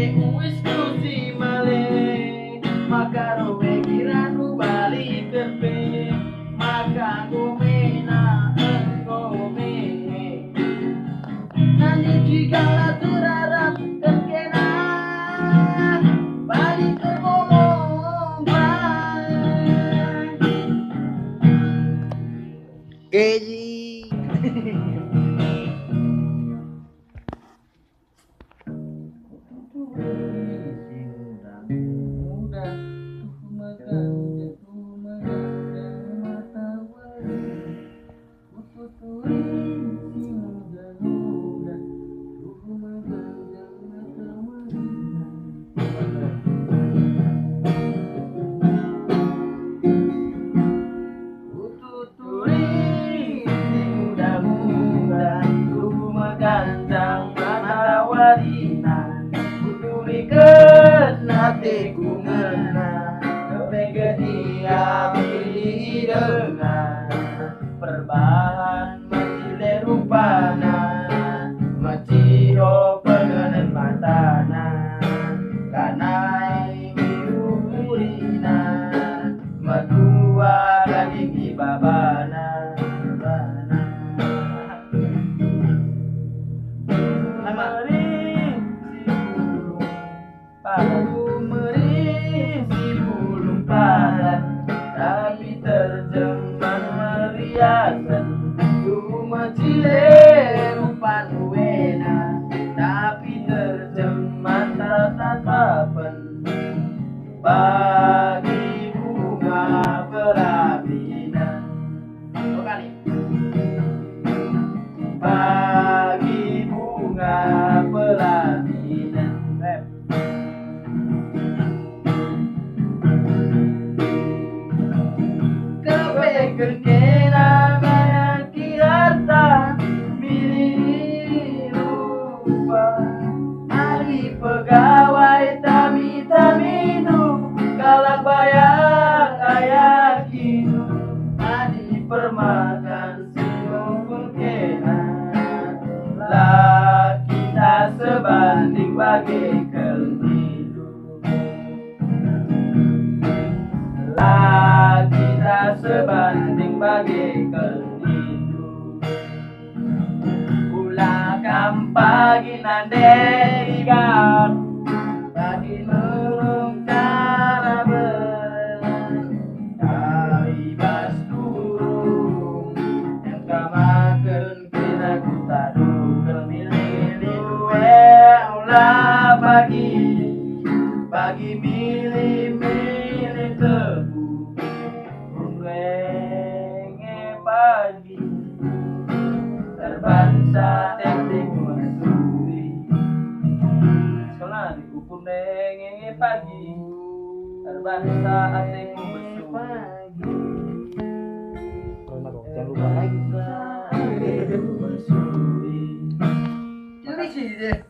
wis kusi malih maka rowe kiranu balik terbe maka gomena gome nanti jika turarap terkena balik tergomong Keji. Gantang mata warina kuturikan hatiku ngena kepengen dia pilih dengan perbahan macile rupana maciho pengenan matana kanai biru murina madua gading ibabana merisi bulung padat tapi terjemah meriasan cuma cile rupa nuena tapi terjemah tatapan bagi bunga perapinan bagi bunga perapinan kekena banyak harta milik rupa hari pegawai tami itu galak bayar kayak gitu adi permakan sinung kena lah kita sebanding bagaikan hidup lah kita sebanding bagaikan hidup ulah kampagi nanderikan bagi nurung cara bas turung yang kamakan kira ku tadu kemilih duwe ulah bagi milih tebu pagi terbangsa teknik masuri sekolah diukur denge pagi terbangsa teknik masuri Jangan lupa like. Masuri. Ini sih deh.